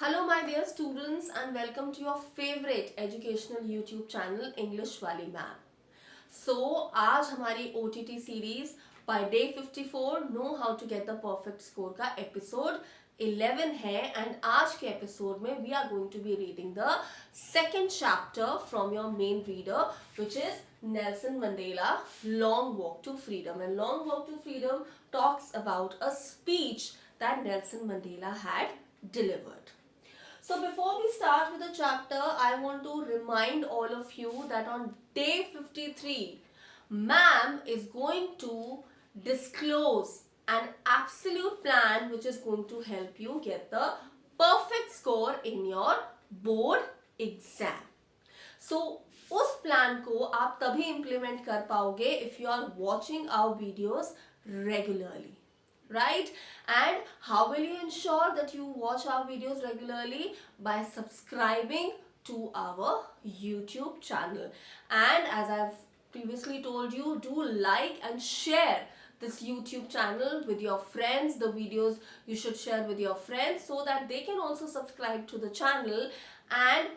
Hello my dear students and welcome to your favorite educational YouTube channel English वाली ma'am. So आज हमारी OTT series by day 54 Know How to Get the Perfect Score का episode 11 है and आज के episode में we are going to be reading the second chapter from your main reader which is Nelson Mandela Long Walk to Freedom. And Long Walk to Freedom talks about a speech that Nelson Mandela had delivered. So before we start with the chapter, I want to remind all of you that on day 53, ma'am is going to disclose an absolute plan which is going to help you get the perfect score in your board exam. So उस plan को आप तभी implement कर पाओगे if you are watching our videos regularly. Right? And how will you ensure that you watch our videos regularly? By subscribing to our YouTube channel. And as I've previously told you, do like and share this YouTube channel with your friends. The videos you should share with your friends so that they can also subscribe to the channel and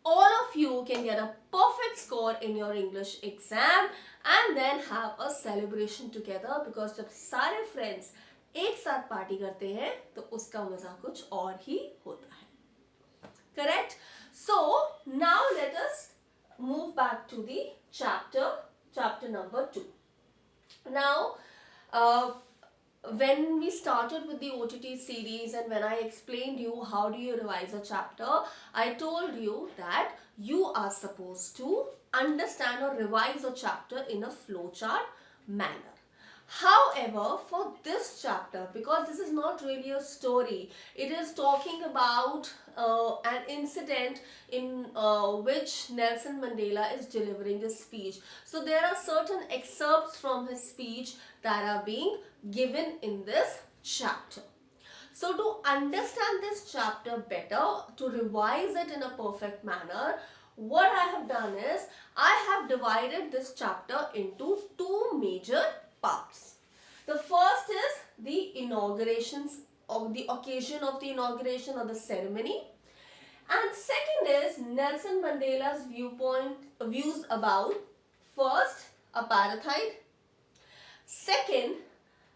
all of you can get a perfect score in your English exam and then have a celebration together because जब सारे friends एक साथ party करते हैं तो उसका मजा कुछ और ही होता है. Correct? So now let us move back to the chapter number 2. Now when we started with the OTT series and when I explained you how do you revise a chapter, I told you that you are supposed to understand or revise a chapter in a flowchart manner. However, for this chapter, because this is not really a story, it is talking about an incident in which Nelson Mandela is delivering a speech. So there are certain excerpts from his speech that are being given in this chapter. So to understand this chapter better, to revise it in a perfect manner, what I have done is I have divided this chapter into two major parts. The first is the inaugurations or the occasion of the inauguration or the ceremony, and second is Nelson Mandela's views about first apartheid, second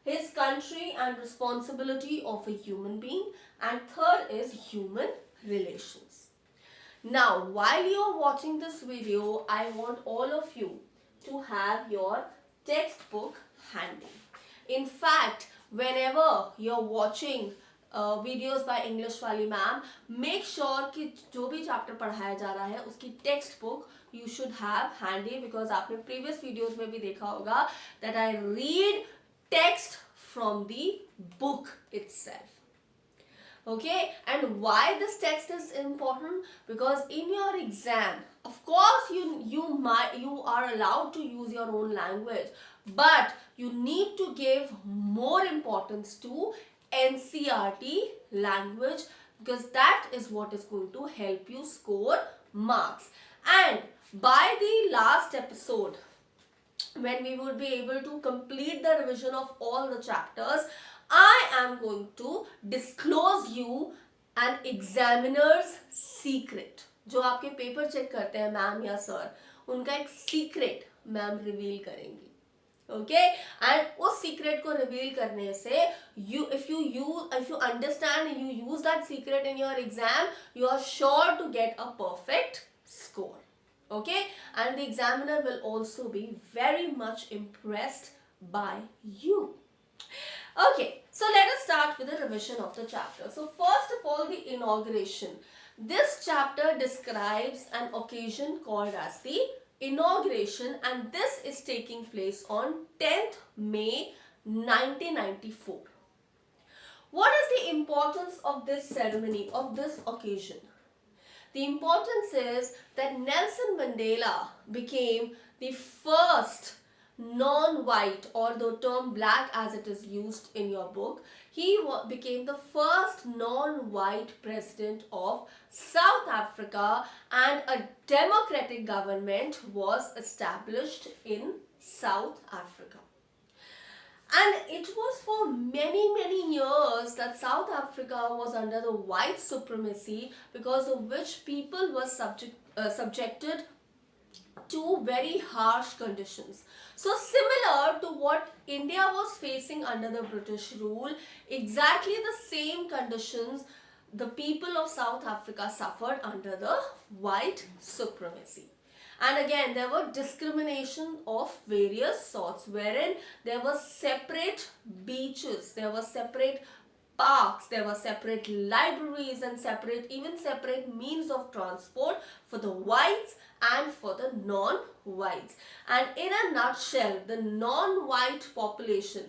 his country and responsibility of a human being, and third is human relations. Now while you are watching this video, I want all of you to have your textbook handy. In fact, whenever you're watching videos by English वाली ma'am, make sure कि जो भी chapter पढ़ाया जा रहा है उसकी textbook you should have handy because आपने previous videos में भी देखा होगा that I read text from the book itself. Okay, and why this text is important? Because in your exam, of course you are allowed to use your own language, but you need to give more importance to NCERT language because that is what is going to help you score marks. And by the last episode, when we would be able to complete the revision of all the chapters, I am going to disclose you an examiner's secret. जो आपके paper check करते हैं ma'am या sir, उनका एक secret ma'am reveal करेंगी. Okay, and उस secret को रिवील करने से if you understand and you use that secret in your exam, you are sure to get a perfect score. Okay, and the examiner will also be very much impressed by you. Okay, so let us start with the revision of the chapter. So first of all, the inauguration. This chapter describes an occasion called as the inauguration, and this is taking place on 10th May 1994. What is the importance of this ceremony, of this occasion? The importance is that Nelson Mandela became the first non-white, or the term black as it is used in your book, he became the first non-white president of South Africa and a democratic government was established in South Africa. And it was for many, many years that South Africa was under the white supremacy, because of which people were subjected to very harsh conditions. So, similar to what India was facing under the British rule, exactly the same conditions the people of South Africa suffered under the white supremacy. And again, there were discrimination of various sorts, wherein there were separate beaches, there were separate parks, there were separate libraries, and even separate means of transport for the whites and for the non-whites. And in a nutshell, the non-white population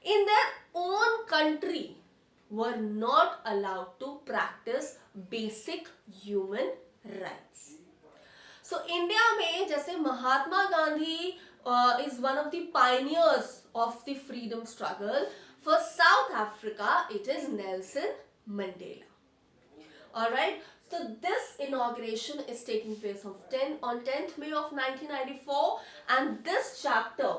in their own country were not allowed to practice basic human rights. So India में जैसे Mahatma Gandhi is one of the pioneers of the freedom struggle. For South Africa, it is Nelson Mandela. Alright, so this inauguration is taking place on 10th May of 1994, and this chapter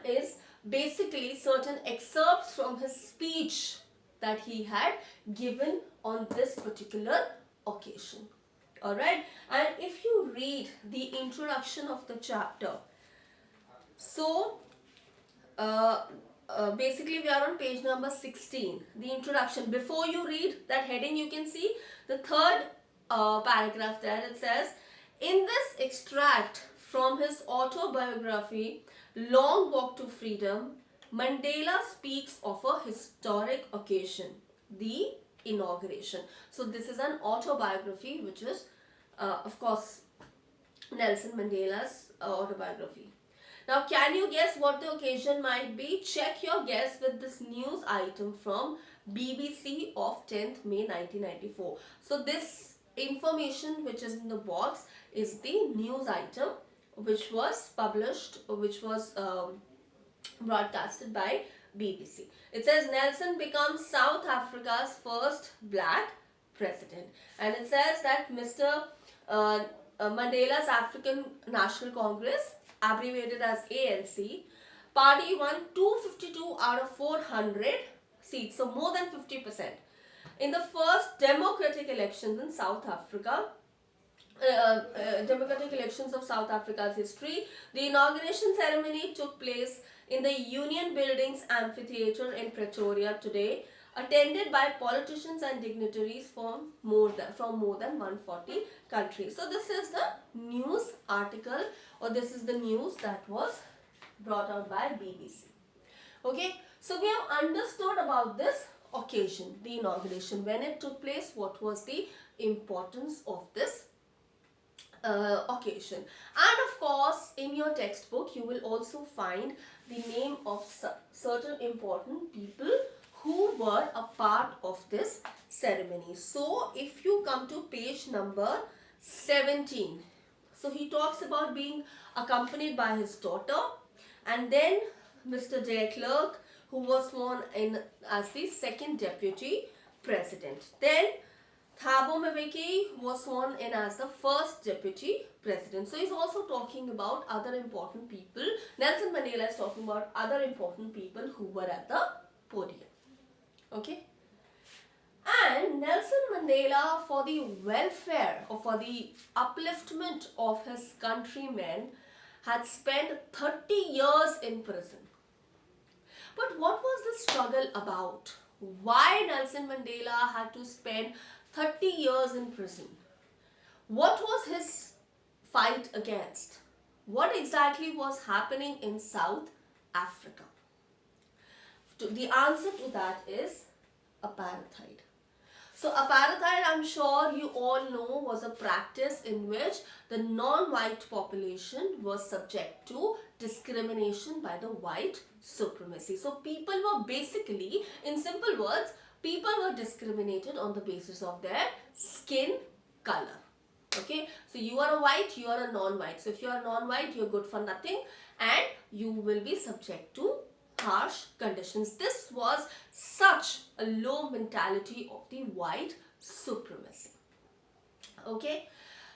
is basically certain excerpts from his speech that he had given on this particular occasion. Alright, and if you read the introduction of the chapter, so basically we are on page number 16, the introduction. Before you read that heading, you can see the third paragraph there. It says, in this extract from his autobiography, Long Walk to Freedom, Mandela speaks of a historic occasion, the inauguration. So this is an autobiography, which is of course Nelson Mandela's autobiography. Now, can you guess what the occasion might be? Check your guess with this news item from BBC of 10th May 1994. So this information which is in the box is the news item which was published, which was broadcasted by BBC. It says Nelson becomes South Africa's first black president, and it says that Mr. Mandela's African National Congress, abbreviated as ANC, party won 252 out of 400 seats, so more than 50%. In the first democratic elections in South Africa, democratic elections of South Africa's history, the inauguration ceremony took place in the Union Buildings Amphitheatre in Pretoria today, attended by politicians and dignitaries from more than 140 countries. So this is the news article, or this is the news that was brought out by BBC. Okay, so we have understood about this occasion, the inauguration, when it took place, what was the importance of this occasion. And of course, in your textbook, you will also find the name of certain important people who were a part of this ceremony. So, if you come to page number 17, so he talks about being accompanied by his daughter, and then Mr. de Klerk, who was sworn in as the second deputy president. Then Thabo Mbeki was sworn in as the first deputy president. So he's also talking about other important people. Nelson Mandela is talking about other important people who were at the podium. Okay. And Nelson Mandela, for the welfare or for the upliftment of his countrymen, had spent 30 years in prison. But what was the struggle about? Why Nelson Mandela had to spend 30 years in prison? What was his fight against? What exactly was happening in South Africa? The answer to that is apartheid. So apartheid, I'm sure you all know, was a practice in which the non-white population was subject to discrimination by the white supremacy. So people were basically, in simple words, people were discriminated on the basis of their skin color. Okay, so you are a white, you are a non-white. So if you are non-white, you're good for nothing, and you will be subject to harsh conditions. This was such a low mentality of the white supremacy. Okay,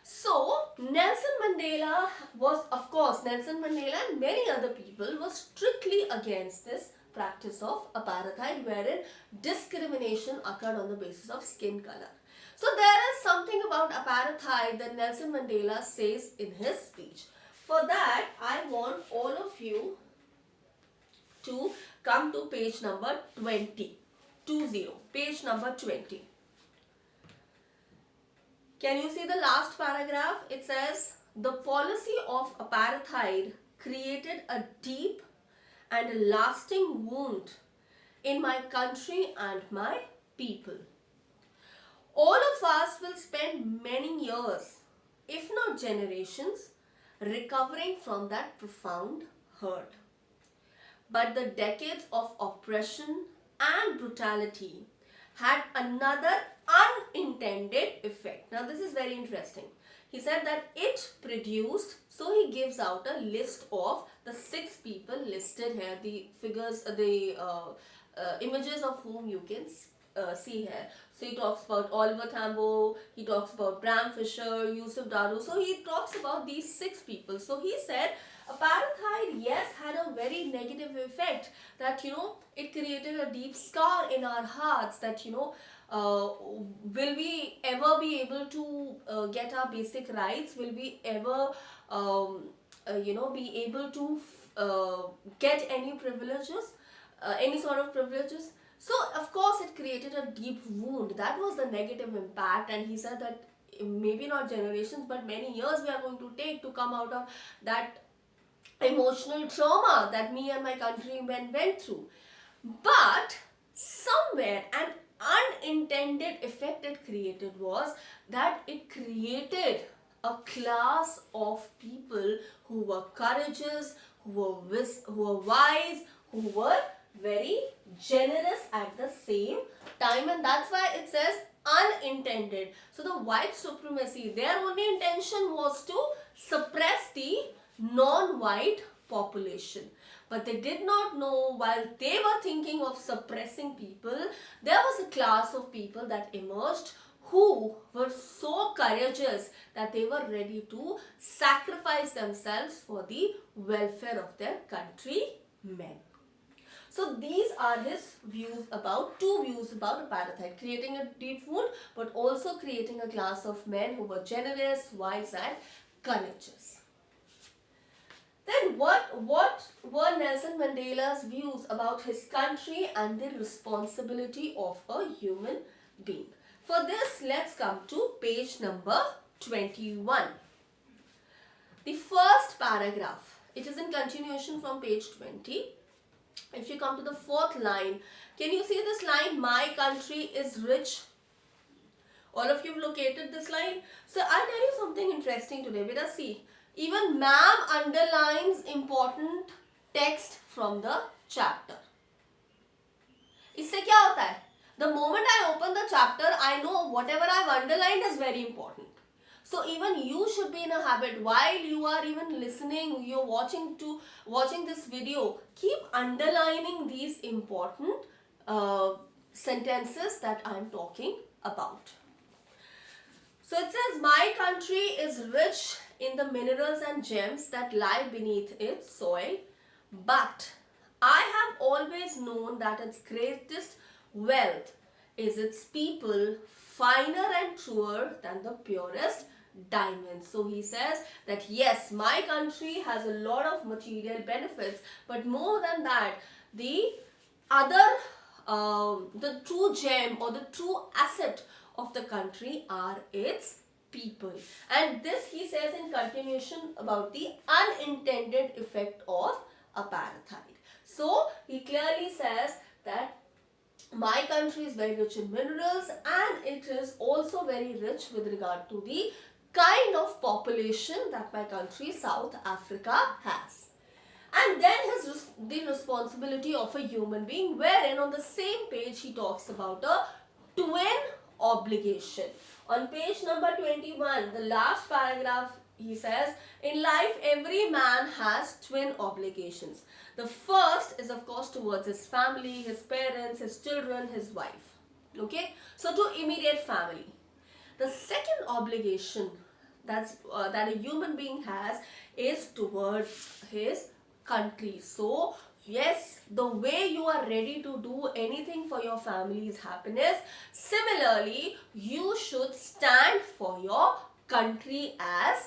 So Nelson Mandela was, of course, Nelson Mandela and many other people were strictly against this practice of apartheid, wherein discrimination occurred on the basis of skin color. So there is something about apartheid that Nelson Mandela says in his speech. For that, I want all of you to come to page number 20. Page number 20. Can you see the last paragraph? It says, the policy of apartheid created a deep and lasting wound in my country and my people. All of us will spend many years, if not generations, recovering from that profound hurt. But the decades of oppression and brutality had another unintended effect. Now this is very interesting. He said that it produced, so he gives out a list of the 6 people listed here, the figures, the images of whom you can see here. So he talks about Oliver Tambo, he talks about Bram Fisher, Yusuf Daru. So he talks about these 6 people. So he said apartheid, yes, had a very negative effect, that it created a deep scar in our hearts, that will we ever be able to get our basic rights? Will we ever be able to get any privileges, any sort of privileges? So of course it created a deep wound. That was the negative impact, and he said that maybe not generations but many years we are going to take to come out of that emotional trauma that me and my countrymen went through. But somewhere an unintended effect it created was that it created a class of people who were courageous, who were wise, who were very generous at the same time, and that's why it says unintended. So the white supremacy, their only intention was to suppress the non-white population, but they did not know, while they were thinking of suppressing people, there was a class of people that emerged who were so courageous that they were ready to sacrifice themselves for the welfare of their countrymen. So these are his views about, 2 views about apartheid, creating a deep wound but also creating a class of men who were generous, wise and courageous. Then what were Nelson Mandela's views about his country and the responsibility of a human being? For this, let's come to page number 21. The first paragraph, it is in continuation from page 20. If you come to the 4th line, can you see this line, my country is rich? All of you have located this line. So I'll tell you something interesting today. Beta, see, even ma'am underlines important text from the chapter. इससे क्या होता है? The moment I open the chapter, I know whatever I've underlined is very important. So even you should be in a habit, while you are even listening, you're watching this video, keep underlining these important sentences that I'm talking about. So it says, my country is rich in the minerals and gems that lie beneath its soil, but I have always known that its greatest wealth is its people, finer and truer than the purest diamonds. So he says that yes, my country has a lot of material benefits, but more than that, the true gem or the true asset of the country are its people. And this he says in continuation about the unintended effect of apartheid. So he clearly says that my country is very rich in minerals and it is also very rich with regard to the kind of population that my country, South Africa, has. And then the responsibility of a human being, wherein on the same page he talks about a twin obligation. On page number 21, the last paragraph, he says, in life every man has twin obligations. The first is of course towards his family, his parents, his children, his wife. Okay, so to immediate family. The second obligation that a human being has is towards his country. So yes, the way you are ready to do anything for your family's happiness, similarly you should stand for your country as